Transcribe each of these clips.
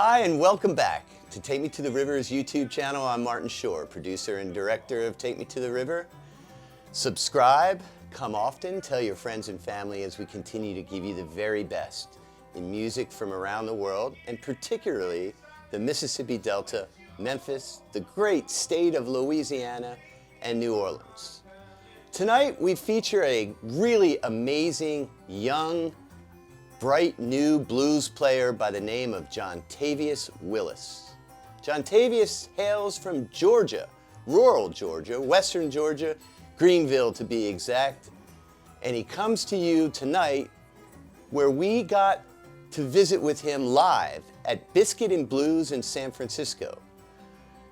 Hi, and welcome back to Take Me to the River's YouTube channel. I'm Martin Shore, producer and director of Take Me to the River. Subscribe, come often, tell your friends and family as we continue to give you the very best in music from around the world, and particularly the Mississippi Delta, Memphis, the great state of Louisiana, and New Orleans. Tonight we feature a really amazing, young, bright new blues player by the name of Jontavious Willis. Jontavious hails from Georgia, rural Georgia, western Georgia, Greenville to be exact, and he comes to you tonight where we got to visit with him live at Biscuit and Blues in San Francisco.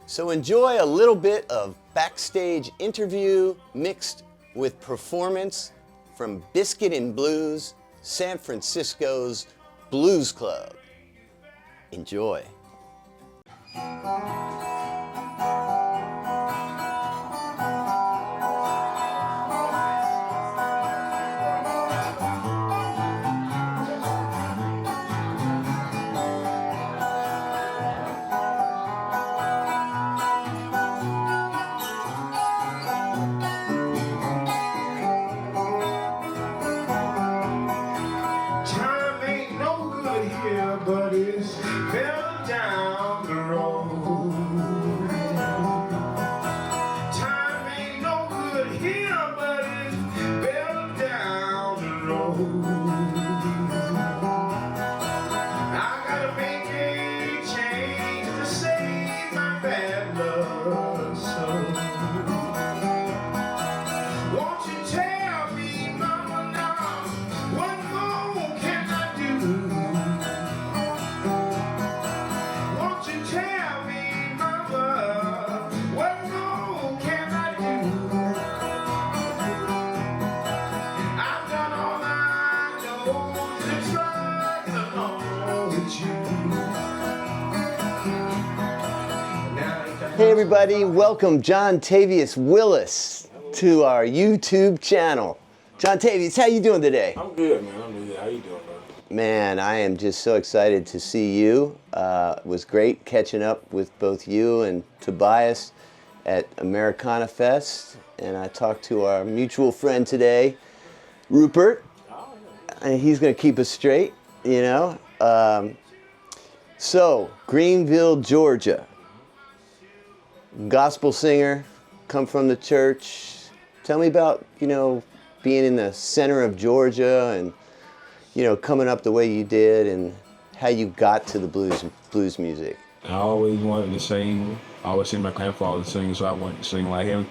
So enjoy a little bit of backstage interview mixed with performance from Biscuit and Blues, San Francisco's Blues Club. Enjoy. But it's better down the road. Time ain't no good here, but it's better down the road. I gotta make a change to save my bad luck, so won't you tell me, mama, now what more can I do? Hey everybody, welcome Jontavious Willis to our YouTube channel. Jontavious, how you doing today? I'm good, man. I'm good. How you doing, bro? Man, I am just so excited to see you. It was great catching up with both you and Tobias at Americana Fest. And I talked to our mutual friend today, Rupert. And he's going to keep us straight, you know. So, Greenville, Georgia. Gospel singer, come from the church. Tell me about, you know, being in the center of Georgia and, you know, coming up the way you did and how you got to the blues music. I always wanted to sing. I always seen my grandfather sing, so I wanted to sing like him.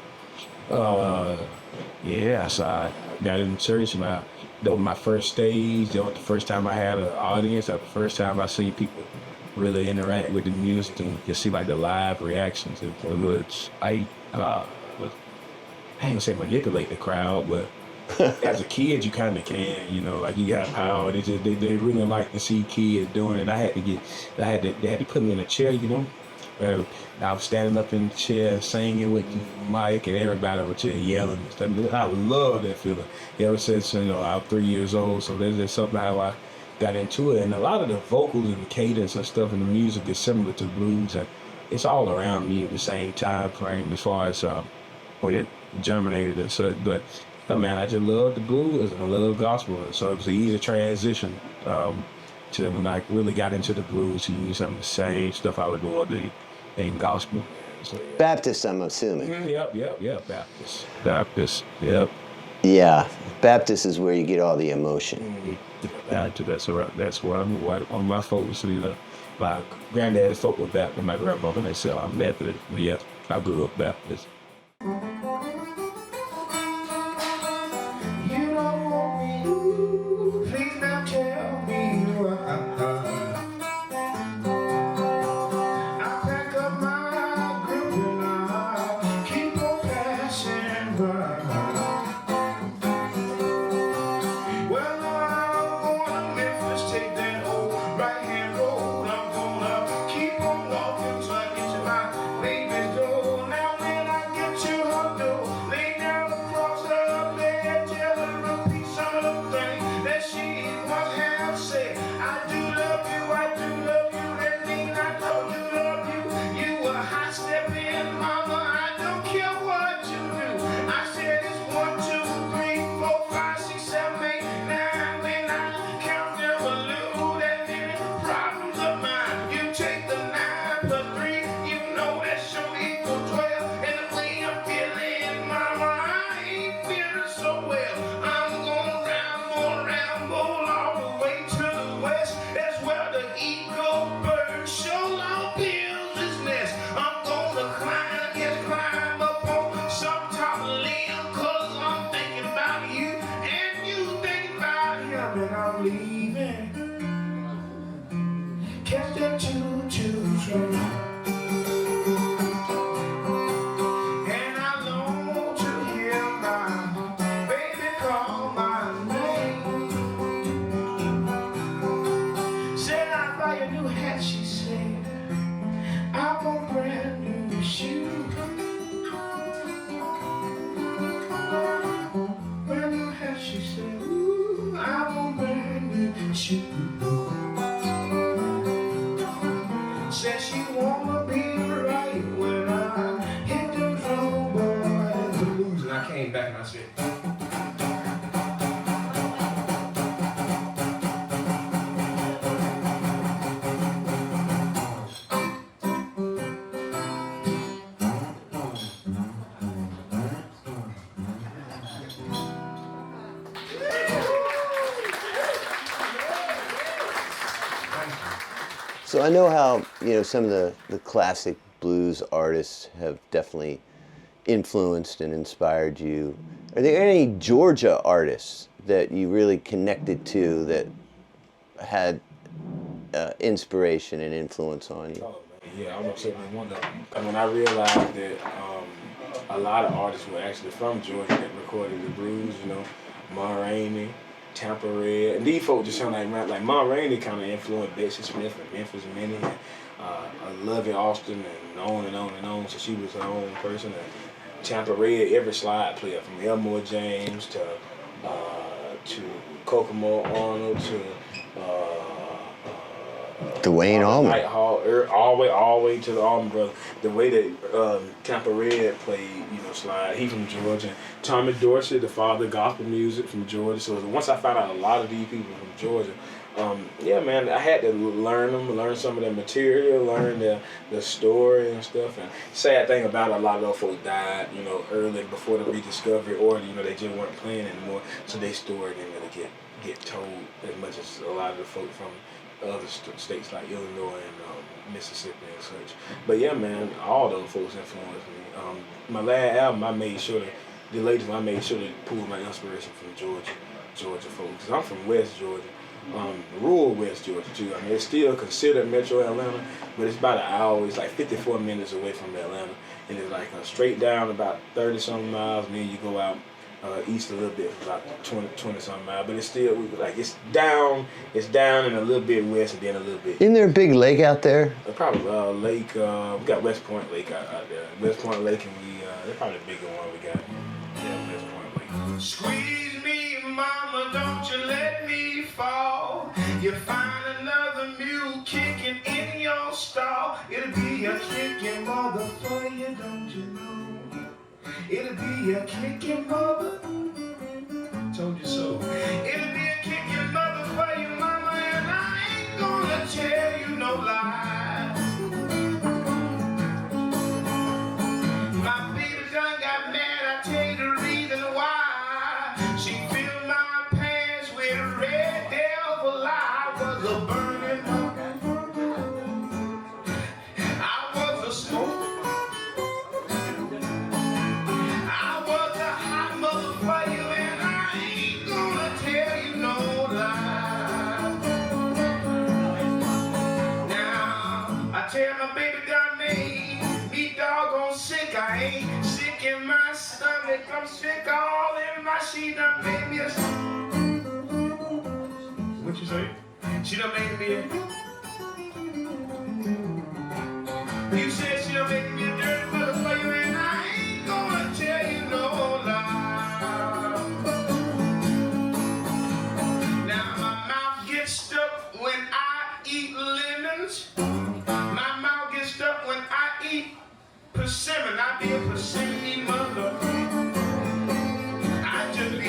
Yeah, so I got in the church. That was my first stage. That was the first time I had an audience. That was the first time I seen people really interact with the music and you see like the live reactions. It was I ain't gonna say manipulate the crowd, but as a kid you kind of can, you know, like you got power. They really like to see kids doing it. They had to put me in a chair, you know. I was standing up in the chair singing with Mike and everybody was just yelling and stuff. I love that feeling. Ever since, you know, I was 3 years old, so there's just something how I got into it, and a lot of the vocals and the cadence and stuff in the music is similar to blues, and it's all around me at the same time frame as far as when it germinated and such. But man, I just love the blues and I love gospel, and so it was an easy transition to when I really got into the blues to use some of the same stuff I was doing in gospel. So, yeah. Baptist, I'm assuming. Yep, Baptist, yep. Yeah, Baptist is where you get all the emotion. That's where I'm on my focus. My granddad spoke with Baptist, my grandmother, and they said I'm Methodist. But yeah, I grew up Baptist. Keep on walking till I get to my baby's door. Now when I catch that choo-choo train. And I long to hear my baby call my name. Said I'd buy a new hat, she said. I want brand new shoes. Brand new hat, she said. Ooh, I want brand new shoes. Said she wanna be right when I hit the drum boy blues. And I came back and I said, So I know how, some of the classic blues artists have definitely influenced and inspired you. Are there any Georgia artists that you really connected to that had inspiration and influence on you? oh, man, yeah, I was certainly one of them. And when I realized that a lot of artists were actually from Georgia that recorded the blues, Ma Rainey, Tampa Red, and these folks just sound like Ma Rainey kind of influenced Betsy Smith and Memphis Minnie, and Lovey Austin, and on and on and on. So she was her own person. And Tampa Red, every slide player from Elmore James to Kokomo Arnold to Dwayne Allman. Nighthawk, all the way to the Allman Brothers. The way that Tampa Red played, slide, he from Georgia. Tommy Dorsey, the father of gospel music from Georgia. So once I found out a lot of these people from Georgia, yeah, man, I had to learn some of their material, learn the story and stuff. And sad thing about it, a lot of those folks died, early before the rediscovery, or they just weren't playing anymore. So their story didn't really get told as much as a lot of the folks from other states like Illinois and Mississippi and such. But yeah, man, all those folks influenced me. My last album, the latest one, I made sure to pull my inspiration from Georgia folks. 'Cause I'm from West Georgia, rural West Georgia too. I mean, it's still considered Metro Atlanta, but it's about an hour. It's like 54 minutes away from Atlanta, and it's like straight down about 30-something miles, and then you go out east a little bit, about 20-something miles, but it's still like it's down and a little bit west, and then a little bit. Isn't there a big lake out there? Probably Lake. We got West Point Lake out there. West Point Lake, and they're probably the bigger one we got. Yeah, West Point Lake. Squeeze me, mama, don't you let me fall. You find another mule kicking in your stall. It'll be a kicking mother for you, don't you know? It'll be a kicking mother. Told you so. It'll be a kicking mother for you, mama, and I ain't gonna tell you no lie. My baby done got mad, I tell you the reason why. She filled my pants with red devil. I was a burning mother. I was a smoker. I ain't sick in my stomach, I'm sick all in my she done made me a. What you say? She done made me a. You said she done made me a dirty mother for you, and I ain't gonna tell you no lie. Now my mouth gets stuck when I eat lemons. My mouth gets stuck when I eat persimmon. I be a persimmon mother. I just be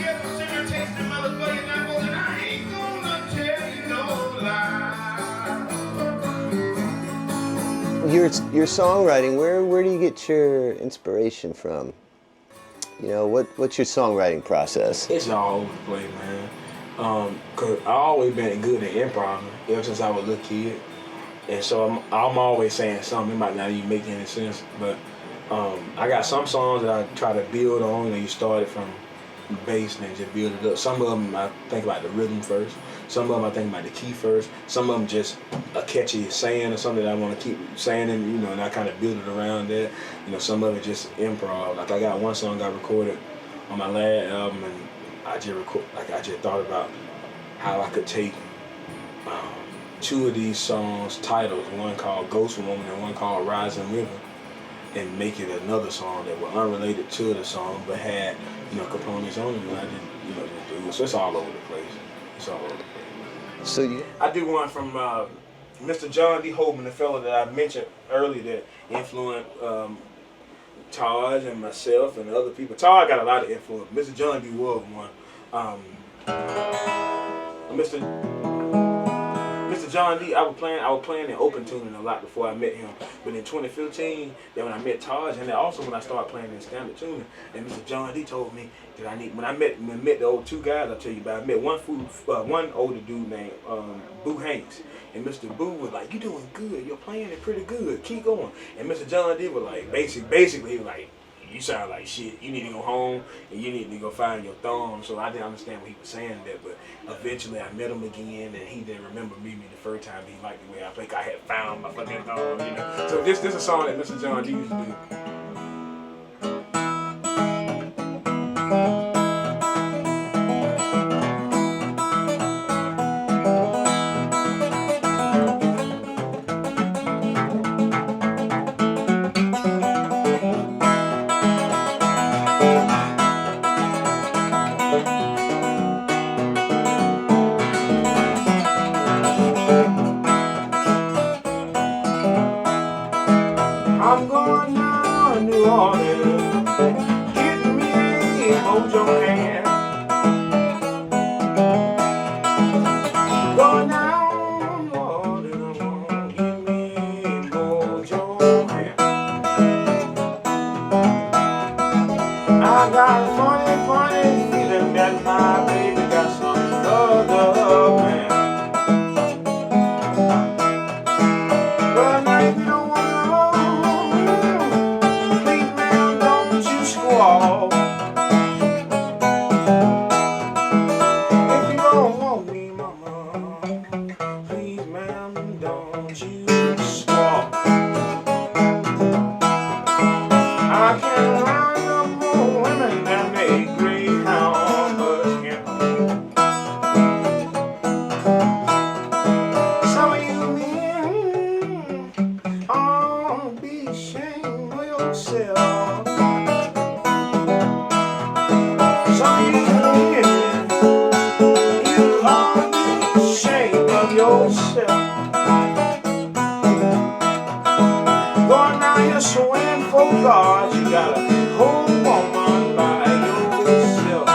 a persimmon tasting mother for you now, and I ain't gonna tell you no lie. Your songwriting, where do you get your inspiration from? What's your songwriting process? It's all over the place, man. Cause I always been good at improv ever since I was a little kid, and so I'm always saying something. It might not even make any sense, but I got some songs that I try to build on, and you started from bass and just build it up. Some of them I think about the rhythm first. Some of them I think about the key first. Some of them just a catchy saying or something that I want to keep saying, and you know, and I kind of build it around that. You know, some of it just improv. Like I got one song I recorded on my last album, and I just thought about how I could take two of these songs titles, one called Ghost Woman and one called Rising River, and make it another song that were unrelated to the song but had, you know, components on it. And I did, you know, just do it. So it's all over the place. It's all over the place. So you, I do one from Mr. John D. Holman, the fellow that I mentioned earlier that influenced Taj and myself and other people. Taj got a lot of influence. Mr. John D. was one. Mr. John D, I was playing in open tuning a lot before I met him. But in 2015, then when I met Taj, and then also when I started playing in standard tuning, and Mr. John D told me that I need, when I met the old two guys I tell you about, I met one older dude named Boo Hanks. And Mr. Boo was like, "You doing good, you're playing it pretty good, keep going." And Mr. John D was like, basically he was like, "You sound like shit. You need to go home and you need to go find your thumb." So I didn't understand what he was saying there, but eventually I met him again, and he didn't remember meeting me the first time. He liked the way I played. I had found my fucking thumb, you know. So this is a song that Mr. John D used to do. I'm going down to New Orleans, getting me a mojo hand. Going down to New Orleans, I'm gonna get me a mojo hand. I got a funny feeling that my baby got some other man. Well, now if you don't want going down here swinging for God, you gotta hold woman by yourself.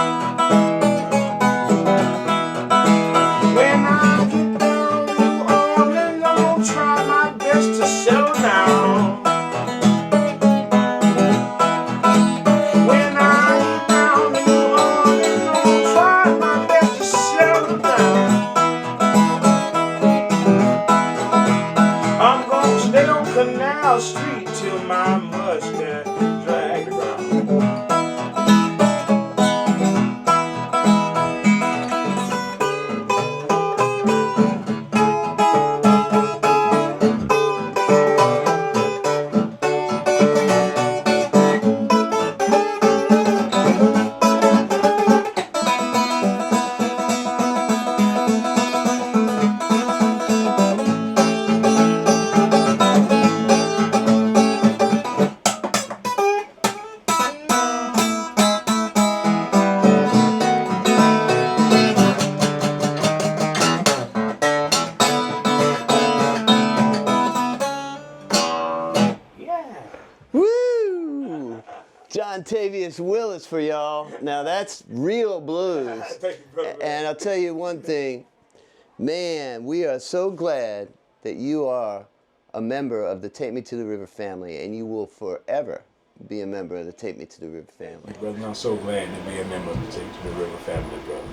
When I get down to New Orleans, I'm gonna try my best to settle down. When I get down to New Orleans, I'm gonna try my best to settle down. I'm gonna stay on Canal Street till my mustache drag around. woo! Jontavious Willis for y'all. Now that's real blues. Thank you, brother. And I'll tell you one thing, man, we are so glad that you are a member of the Take Me to the River family, and you will forever be a member of the Take Me to the River family. Brother, I'm so glad to be a member of the Take Me to the River family, brother.